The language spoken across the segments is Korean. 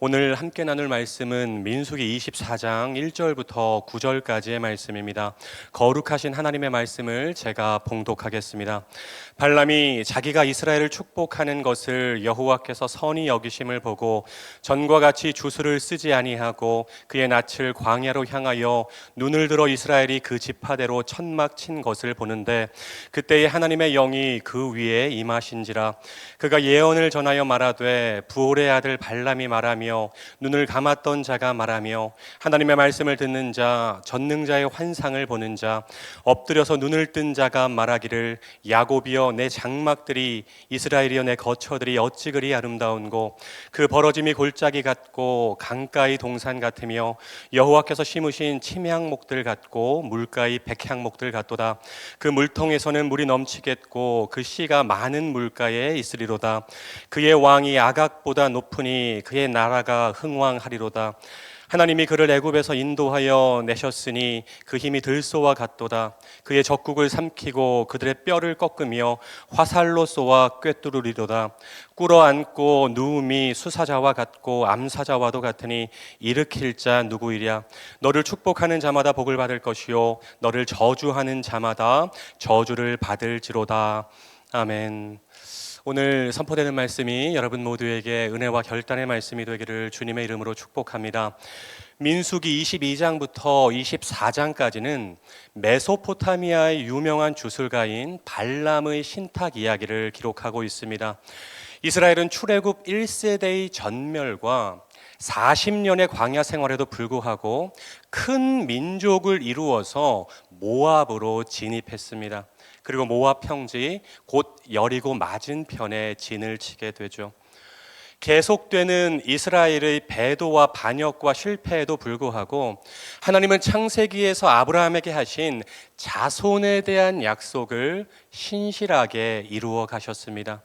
오늘 함께 나눌 말씀은 민수기 24장 1절부터 9절까지의 말씀입니다. 거룩하신 하나님의 말씀을 제가 봉독하겠습니다. 발람이 자기가 이스라엘을 축복하는 것을 여호와께서 선히 여기심을 보고 전과 같이 주술을 쓰지 아니하고 그의 낯을 광야로 향하여 눈을 들어 이스라엘이 그 지파대로 천막 친 것을 보는데, 그때에 하나님의 영이 그 위에 임하신지라. 그가 예언을 전하여 말하되 부올의 아들 발람이 말하며 눈을 감았던 자가 말하며 하나님의 말씀을 듣는 자, 전능자의 환상을 보는 자, 엎드려서 눈을 뜬 자가 말하기를 야곱이여 내 장막들이, 이스라엘이여 내 거처들이 어찌 그리 아름다운고 그 벌어짐이 골짜기 같고 강가의 동산 같으며 여호와께서 심으신 침향목들 같고 물가의 백향목들 같도다. 그 물통에서는 물이 넘치겠고 그 씨가 많은 물가에 있으리로다. 그의 왕이 아각보다 높으니 그의 나라가 흥왕하리로다. 하나님이 그를 애굽에서 인도하여 내셨으니 그 힘이 들소와 같도다. 그의 적국을 삼키고 그들의 뼈를 꺾으며 화살로 쏘아 꿰뚫으리로다. 꿇어앉고 누움이 수사자와 같고 암사자와도 같으니 일으킬 자 누구이랴. 너를 축복하는 자마다 복을 받을 것이요 너를 저주하는 자마다 저주를 받을지로다. 아멘. 오늘 선포되는 말씀이 여러분 모두에게 은혜와 결단의 말씀이 되기를 주님의 이름으로 축복합니다. 민수기 22장부터 24장까지는 메소포타미아의 유명한 주술가인 발람의 신탁 이야기를 기록하고 있습니다. 이스라엘은 출애굽 1세대의 전멸과 40년의 광야 생활에도 불구하고 큰 민족을 이루어서 모압으로 진입했습니다. 그리고 모압 평지 곧 여리고 맞은편에 진을 치게 되죠. 계속되는 이스라엘의 배도와 반역과 실패에도 불구하고 하나님은 창세기에서 아브라함에게 하신 자손에 대한 약속을 신실하게 이루어 가셨습니다.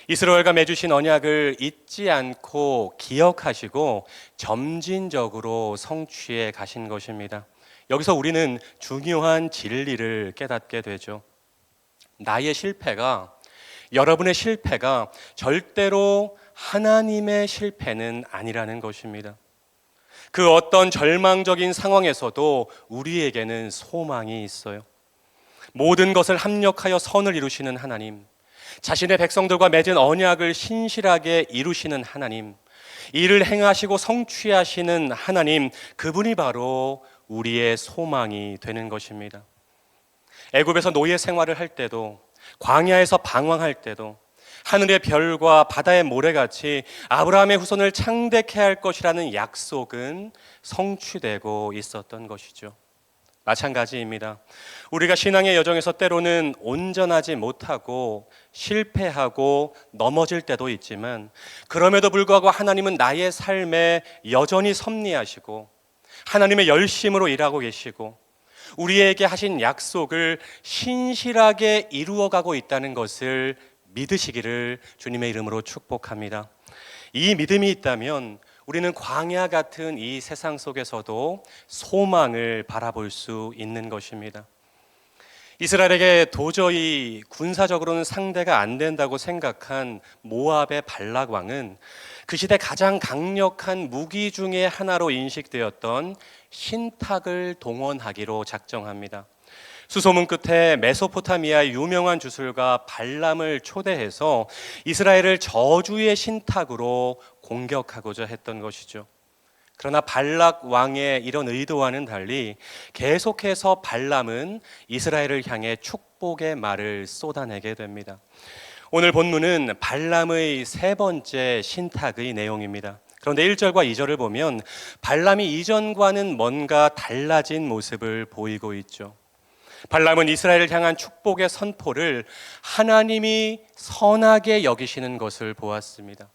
이스라엘과 맺으신 언약을 잊지 않고 기억하시고 점진적으로 성취해 가신 것입니다. 여기서 우리는 중요한 진리를 깨닫게 되죠. 나의 실패가, 여러분의 실패가 절대로 하나님의 실패는 아니라는 것입니다. 그 어떤 절망적인 상황에서도 우리에게는 소망이 있어요. 모든 것을 합력하여 선을 이루시는 하나님, 자신의 백성들과 맺은 언약을 신실하게 이루시는 하나님, 이를 행하시고 성취하시는 하나님, 그분이 바로 우리의 소망이 되는 것입니다. 애굽에서 노예 생활을 할 때도, 광야에서 방황할 때도 하늘의 별과 바다의 모래같이 아브라함의 후손을 창대케 할 것이라는 약속은 성취되고 있었던 것이죠. 마찬가지입니다. 우리가 신앙의 여정에서 때로는 온전하지 못하고 실패하고 넘어질 때도 있지만, 그럼에도 불구하고 하나님은 나의 삶에 여전히 섭리하시고 하나님의 열심으로 일하고 계시고 우리에게 하신 약속을 신실하게 이루어가고 있다는 것을 믿으시기를 주님의 이름으로 축복합니다. 이 믿음이 있다면 우리는 광야 같은 이 세상 속에서도 소망을 바라볼 수 있는 것입니다. 이스라엘에게 도저히 군사적으로는 상대가 안 된다고 생각한 모압의 발락 왕은 그 시대 가장 강력한 무기 중의 하나로 인식되었던 신탁을 동원하기로 작정합니다. 수소문 끝에 메소포타미아의 유명한 주술가 발람을 초대해서 이스라엘을 저주의 신탁으로 공격하고자 했던 것이죠. 그러나 발락 왕의 이런 의도와는 달리 계속해서 발람은 이스라엘을 향해 축복의 말을 쏟아내게 됩니다. 오늘 본문은 발람의 세 번째 신탁의 내용입니다. 그런데 1절과 2절을 보면 발람이 이전과는 뭔가 달라진 모습을 보이고 있죠. 발람은 이스라엘을 향한 축복의 선포를 하나님이 선하게 여기시는 것을 보았습니다.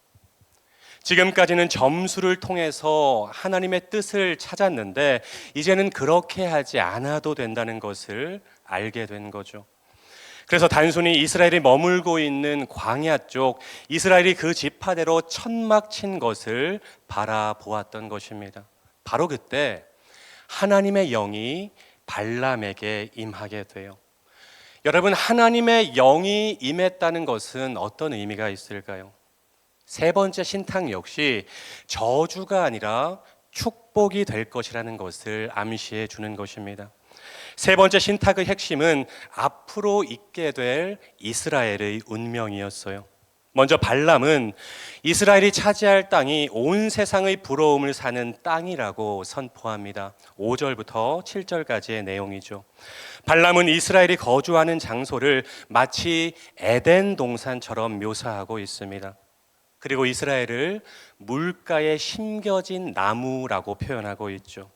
지금까지는 점수를 통해서 하나님의 뜻을 찾았는데 이제는 그렇게 하지 않아도 된다는 것을 알게 된 거죠. 그래서 단순히 이스라엘이 머물고 있는 광야 쪽, 이스라엘이 그 지파대로 천막 친 것을 바라보았던 것입니다. 바로 그때 하나님의 영이 발람에게 임하게 돼요. 여러분, 하나님의 영이 임했다는 것은 어떤 의미가 있을까요? 세 번째 신탁 역시 저주가 아니라 축복이 될 것이라는 것을 암시해 주는 것입니다. 세 번째 신탁의 핵심은 앞으로 있게 될 이스라엘의 운명이었어요. 먼저 발람은 이스라엘이 차지할 땅이 온 세상의 부러움을 사는 땅이라고 선포합니다. 5절부터 7절까지의 내용이죠. 발람은 이스라엘이 거주하는 장소를 마치 에덴 동산처럼 묘사하고 있습니다. 그리고 이스라엘을 물가에 심겨진 나무라고 표현하고 있죠.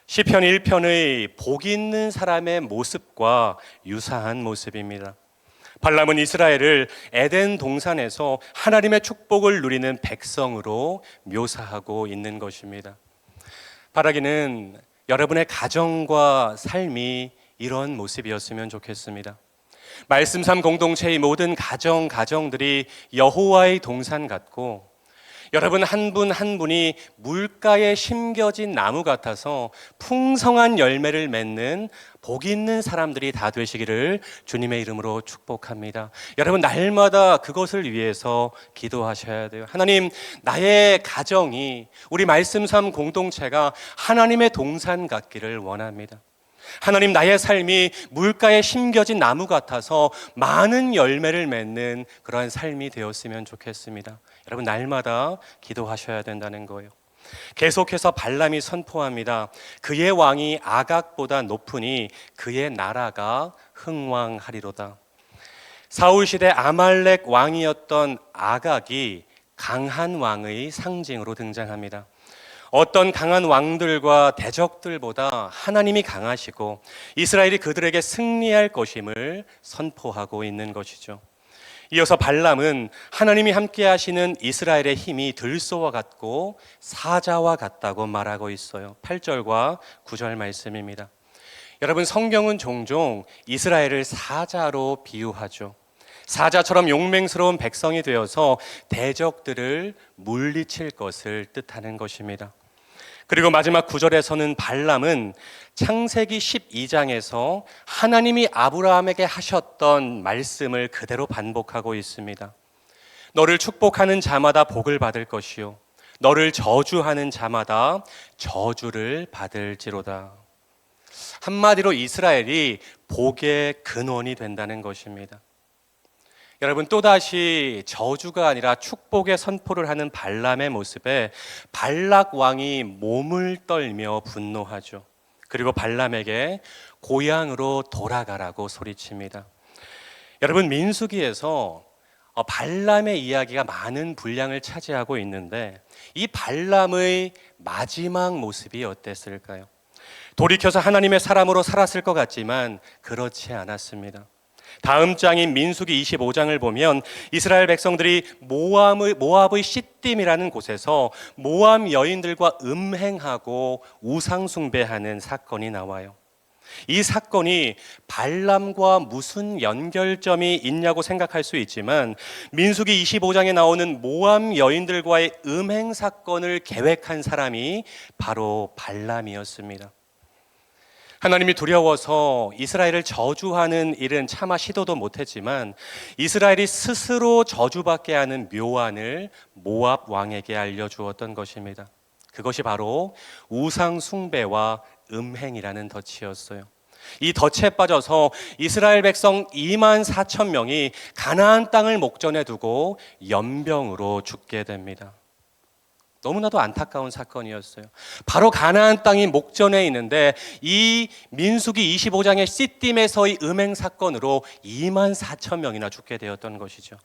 시편 1편의 복 있는 사람의 모습과 유사한 모습입니다. 발람은 이스라엘을 에덴 동산에서 하나님의 축복을 누리는 백성으로 묘사하고 있는 것입니다. 바라기는 여러분의 가정과 삶이 이런 모습이었으면 좋겠습니다. 말씀 삶 공동체의 모든 가정들이 여호와의 동산 같고, 여러분 한 분 한 분이 물가에 심겨진 나무 같아서 풍성한 열매를 맺는 복 있는 사람들이 다 되시기를 주님의 이름으로 축복합니다. 여러분 날마다 그것을 위해서 기도하셔야 돼요. 하나님, 나의 가정이, 우리 말씀 삶 공동체가 하나님의 동산 같기를 원합니다. 하나님, 나의 삶이 물가에 심겨진 나무 같아서 많은 열매를 맺는 그러한 삶이 되었으면 좋겠습니다. 여러분 날마다 기도하셔야 된다는 거예요. 계속해서 발람이 선포합니다. 그의 왕이 아각보다 높으니 그의 나라가 흥왕하리로다. 사울 시대 아말렉 왕이었던 아각이 강한 왕의 상징으로 등장합니다. 어떤 강한 왕들과 대적들보다 하나님이 강하시고 이스라엘이 그들에게 승리할 것임을 선포하고 있는 것이죠. 이어서 발람은 하나님이 함께 하시는 이스라엘의 힘이 들소와 같고 사자와 같다고 말하고 있어요. 8절과 9절 말씀입니다. 여러분, 성경은 종종 이스라엘을 사자로 비유하죠. 사자처럼 용맹스러운 백성이 되어서 대적들을 물리칠 것을 뜻하는 것입니다. 그리고 마지막 9절에서는 발람은 창세기 12장에서 하나님이 아브라함에게 하셨던 말씀을 그대로 반복하고 있습니다. 너를 축복하는 자마다 복을 받을 것이요 너를 저주하는 자마다 저주를 받을지로다. 한마디로 이스라엘이 복의 근원이 된다는 것입니다. 여러분, 또다시 저주가 아니라 축복의 선포를 하는 발람의 모습에 발락 왕이 몸을 떨며 분노하죠. 그리고 발람에게 고향으로 돌아가라고 소리칩니다. 여러분, 민수기에서 발람의 이야기가 많은 분량을 차지하고 있는데 이 발람의 마지막 모습이 어땠을까요? 돌이켜서 하나님의 사람으로 살았을 것 같지만 그렇지 않았습니다. 다음 장인 민수기 25장을 보면 이스라엘 백성들이 모압의 시딤이라는 곳에서 모압 여인들과 음행하고 우상 숭배하는 사건이 나와요. 이 사건이 발람과 무슨 연결점이 있냐고 생각할 수 있지만 민수기 25장에 나오는 모압 여인들과의 음행 사건을 계획한 사람이 바로 발람이었습니다. 하나님이 두려워서 이스라엘을 저주하는 일은 차마 시도도 못했지만 이스라엘이 스스로 저주받게 하는 묘안을 모압 왕에게 알려주었던 것입니다. 그것이 바로 우상 숭배와 음행이라는 덫이었어요. 이 덫에 빠져서 이스라엘 백성 2만 4천 명이 가나안 땅을 목전에 두고 연병으로 죽게 됩니다. 너무나도 안타까운 사건이었어요. 바로 가나안 땅이 목전에 있는데 이 민수기 25장의 시딤에서의 음행 사건으로 2만 4천 명이나 죽게 되었던 것이죠.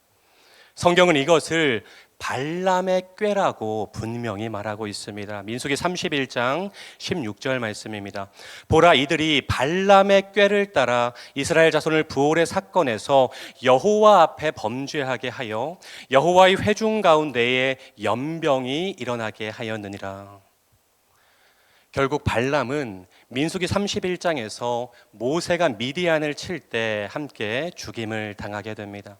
성경은 이것을 발람의 꾀라고 분명히 말하고 있습니다. 민수기 31장 16절 말씀입니다. 보라, 이들이 발람의 꾀를 따라 이스라엘 자손을 부올의 사건에서 여호와 앞에 범죄하게 하여 여호와의 회중 가운데에 연병이 일어나게 하였느니라. 결국 발람은 민수기 31장에서 모세가 미디안을 칠 때 함께 죽임을 당하게 됩니다.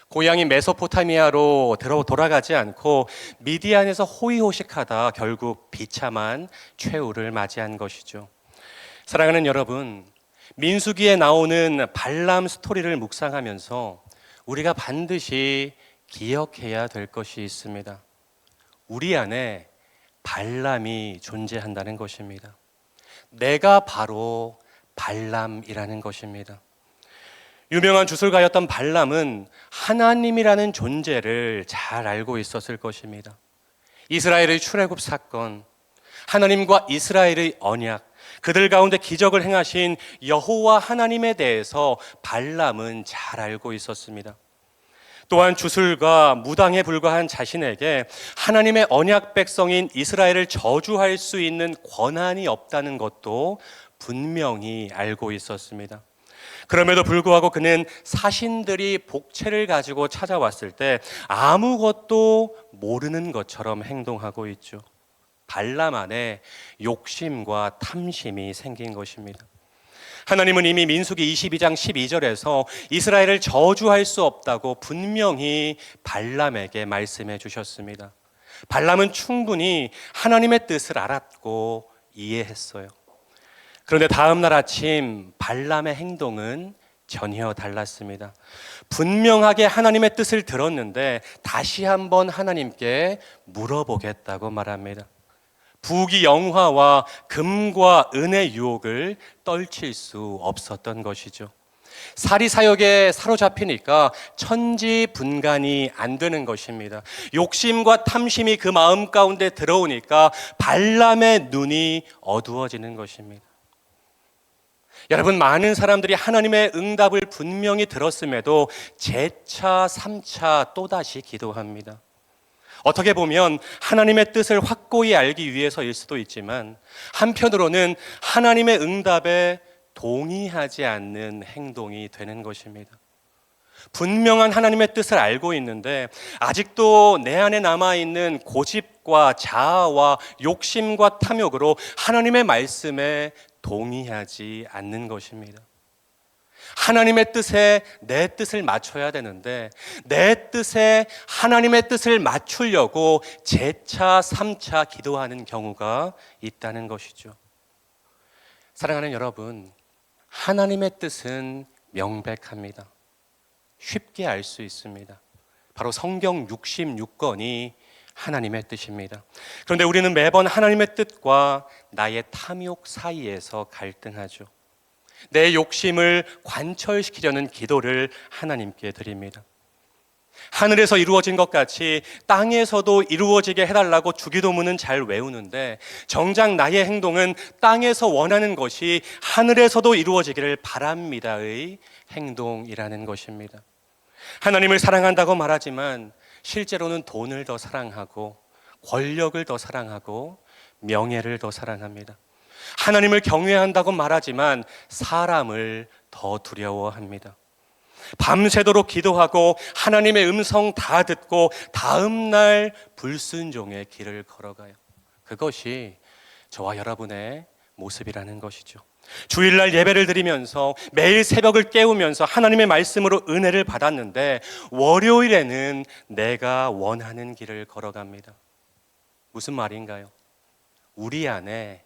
고향이 메소포타미아로 돌아가지 않고 미디안에서 호의호식하다 결국 비참한 최후를 맞이한 것이죠. 사랑하는 여러분, 민수기에 나오는 발람 스토리를 묵상하면서 우리가 반드시 기억해야 될 것이 있습니다. 우리 안에 발람이 존재한다는 것입니다. 내가 바로 발람이라는 것입니다. 유명한 주술가였던 발람은 하나님이라는 존재를 잘 알고 있었을 것입니다. 이스라엘의 출애굽 사건, 하나님과 이스라엘의 언약, 그들 가운데 기적을 행하신 여호와 하나님에 대해서 발람은 잘 알고 있었습니다. 또한 주술과 무당에 불과한 자신에게 하나님의 언약 백성인 이스라엘을 저주할 수 있는 권한이 없다는 것도 분명히 알고 있었습니다. 그럼에도 불구하고 그는 사신들이 복채를 가지고 찾아왔을 때 아무것도 모르는 것처럼 행동하고 있죠. 발람 안에 욕심과 탐심이 생긴 것입니다. 하나님은 이미 민수기 22장 12절에서 이스라엘을 저주할 수 없다고 분명히 발람에게 말씀해 주셨습니다. 발람은 충분히 하나님의 뜻을 알았고 이해했어요. 그런데 다음 날 아침 발람의 행동은 전혀 달랐습니다. 분명하게 하나님의 뜻을 들었는데 다시 한번 하나님께 물어보겠다고 말합니다. 부귀 영화와 금과 은의 유혹을 떨칠 수 없었던 것이죠. 사리사욕에 사로잡히니까 천지분간이 안 되는 것입니다. 욕심과 탐심이 그 마음 가운데 들어오니까 발람의 눈이 어두워지는 것입니다. 여러분, 많은 사람들이 하나님의 응답을 분명히 들었음에도 재차 3차 또다시 기도합니다. 어떻게 보면 하나님의 뜻을 확고히 알기 위해서일 수도 있지만 한편으로는 하나님의 응답에 동의하지 않는 행동이 되는 것입니다. 분명한 하나님의 뜻을 알고 있는데 아직도 내 안에 남아있는 고집과 자아와 욕심과 탐욕으로 하나님의 말씀에 동의하지 않는 것입니다. 하나님의 뜻에 내 뜻을 맞춰야 되는데 내 뜻에 하나님의 뜻을 맞추려고 재차 3차 기도하는 경우가 있다는 것이죠. 사랑하는 여러분, 하나님의 뜻은 명백합니다. 쉽게 알 수 있습니다. 바로 성경 66권이 하나님의 뜻입니다. 그런데 우리는 매번 하나님의 뜻과 나의 탐욕 사이에서 갈등하죠. 내 욕심을 관철시키려는 기도를 하나님께 드립니다. 하늘에서 이루어진 것 같이 땅에서도 이루어지게 해달라고 주기도문은 잘 외우는데 정작 나의 행동은 땅에서 원하는 것이 하늘에서도 이루어지기를 바랍니다의 행동이라는 것입니다. 하나님을 사랑한다고 말하지만 실제로는 돈을 더 사랑하고 권력을 더 사랑하고 명예를 더 사랑합니다. 하나님을 경외한다고 말하지만 사람을 더 두려워합니다. 밤새도록 기도하고 하나님의 음성 다 듣고 다음 날 불순종의 길을 걸어가요. 그것이 저와 여러분의 모습이라는 것이죠. 주일날 예배를 드리면서 매일 새벽을 깨우면서 하나님의 말씀으로 은혜를 받았는데 월요일에는 내가 원하는 길을 걸어갑니다. 무슨 말인가요? 우리 안에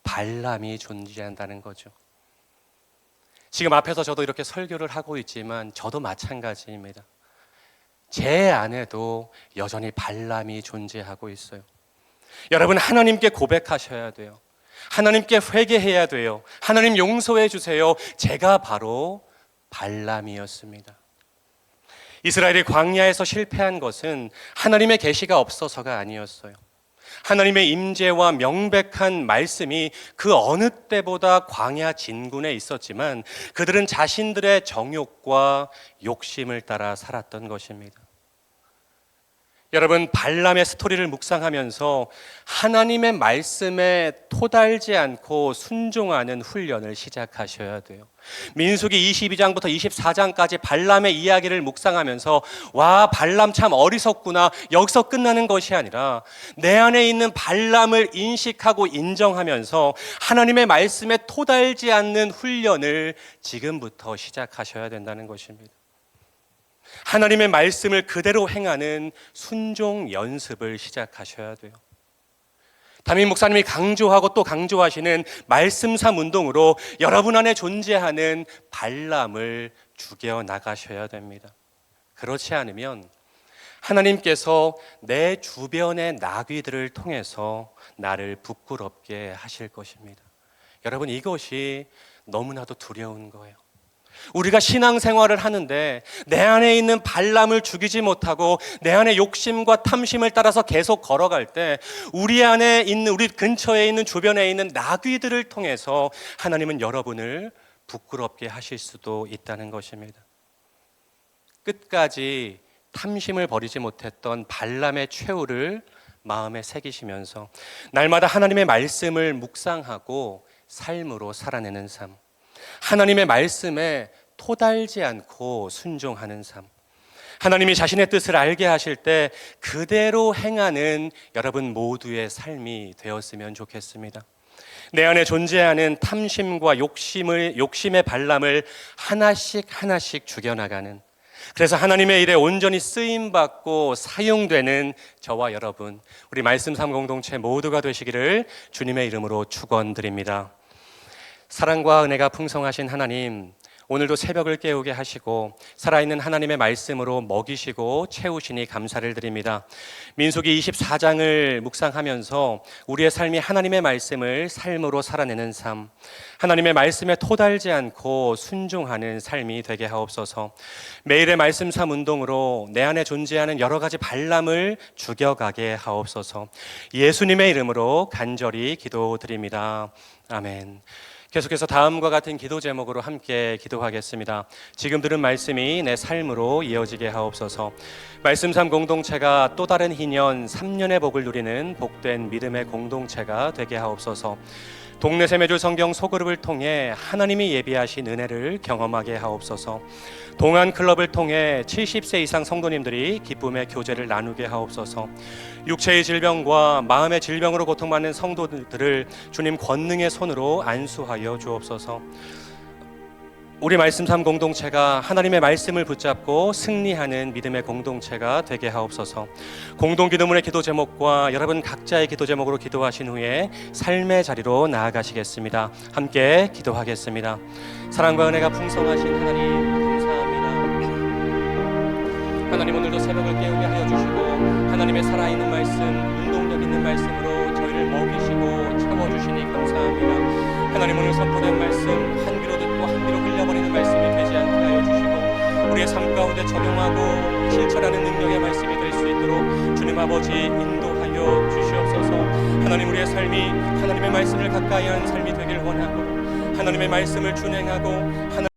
발람이 존재한다는 거죠. 지금 앞에서 저도 이렇게 설교를 하고 있지만 저도 마찬가지입니다. 제 안에도 여전히 발람이 존재하고 있어요. 여러분, 하나님께 고백하셔야 돼요. 하나님께 회개해야 돼요. 하나님 용서해 주세요. 제가 바로 발람이었습니다. 이스라엘이 광야에서 실패한 것은 하나님의 계시가 없어서가 아니었어요. 하나님의 임재와 명백한 말씀이 그 어느 때보다 광야 진군에 있었지만 그들은 자신들의 정욕과 욕심을 따라 살았던 것입니다. 여러분, 발람의 스토리를 묵상하면서 하나님의 말씀에 토달지 않고 순종하는 훈련을 시작하셔야 돼요. 민수기 22장부터 24장까지 발람의 이야기를 묵상하면서 와, 발람 참 어리석구나, 여기서 끝나는 것이 아니라 내 안에 있는 발람을 인식하고 인정하면서 하나님의 말씀에 토달지 않는 훈련을 지금부터 시작하셔야 된다는 것입니다. 하나님의 말씀을 그대로 행하는 순종 연습을 시작하셔야 돼요. 담임 목사님이 강조하고 또 강조하시는 말씀삼 운동으로 여러분 안에 존재하는 발람을 죽여 나가셔야 됩니다. 그렇지 않으면 하나님께서 내 주변의 나귀들을 통해서 나를 부끄럽게 하실 것입니다. 여러분, 이것이 너무나도 두려운 거예요. 우리가 신앙생활을 하는데 내 안에 있는 발람을 죽이지 못하고 내 안에 욕심과 탐심을 따라서 계속 걸어갈 때 우리 안에 있는, 우리 근처에 있는, 주변에 있는 나귀들을 통해서 하나님은 여러분을 부끄럽게 하실 수도 있다는 것입니다. 끝까지 탐심을 버리지 못했던 발람의 최후를 마음에 새기시면서 날마다 하나님의 말씀을 묵상하고 삶으로 살아내는 삶, 하나님의 말씀에 토달지 않고 순종하는 삶, 하나님이 자신의 뜻을 알게 하실 때 그대로 행하는 여러분 모두의 삶이 되었으면 좋겠습니다. 내 안에 존재하는 탐심과 욕심의 발람을 하나씩 죽여나가는, 그래서 하나님의 일에 온전히 쓰임받고 사용되는 저와 여러분, 우리 말씀 삶 공동체 모두가 되시기를 주님의 이름으로 축원드립니다. 사랑과 은혜가 풍성하신 하나님, 오늘도 새벽을 깨우게 하시고 살아있는 하나님의 말씀으로 먹이시고 채우시니 감사를 드립니다. 민수기 24장을 묵상하면서 우리의 삶이 하나님의 말씀을 삶으로 살아내는 삶, 하나님의 말씀에 토달지 않고 순종하는 삶이 되게 하옵소서. 매일의 말씀 삶 운동으로 내 안에 존재하는 여러 가지 발람을 죽여가게 하옵소서. 예수님의 이름으로 간절히 기도드립니다. 아멘. 계속해서 다음과 같은 기도 제목으로 함께 기도하겠습니다. 지금 들은 말씀이 내 삶으로 이어지게 하옵소서. 말씀 삶 공동체가 또 다른 희년 3년의 복을 누리는 복된 믿음의 공동체가 되게 하옵소서. 동네 세매줄 성경 소그룹을 통해 하나님이 예비하신 은혜를 경험하게 하옵소서. 동안 클럽을 통해 70세 이상 성도님들이 기쁨의 교제를 나누게 하옵소서. 육체의 질병과 마음의 질병으로 고통받는 성도들을 주님 권능의 손으로 안수하여 주옵소서. 우리 말씀 삶 공동체가 하나님의 말씀을 붙잡고 승리하는 믿음의 공동체가 되게 하옵소서. 공동 기도문의 기도 제목과 여러분 각자의 기도 제목으로 기도하신 후에 삶의 자리로 나아가시겠습니다. 함께 기도하겠습니다. 사랑과 은혜가 풍성하신 하나님, 감사합니다. 하나님, 오늘도 새벽을 깨우게 하여 주시고 하나님의 살아있는 말씀, 운동력 있는 말씀으로 저희를 먹이시고 채워주시니 감사합니다. 하나님, 오늘 선포된 말씀 한 귀로 듣고 한 귀로 흘려버리는 말씀이 되지 않게 하여 주시고 우리의 삶 가운데 적용하고 실천하는 능력의 말씀이 될 수 있도록 주님 아버지 인도하여 주시옵소서. 하나님, 우리의 삶이 하나님의 말씀을 가까이 하는 삶이 되길 원하고 하나님의 말씀을 준행하고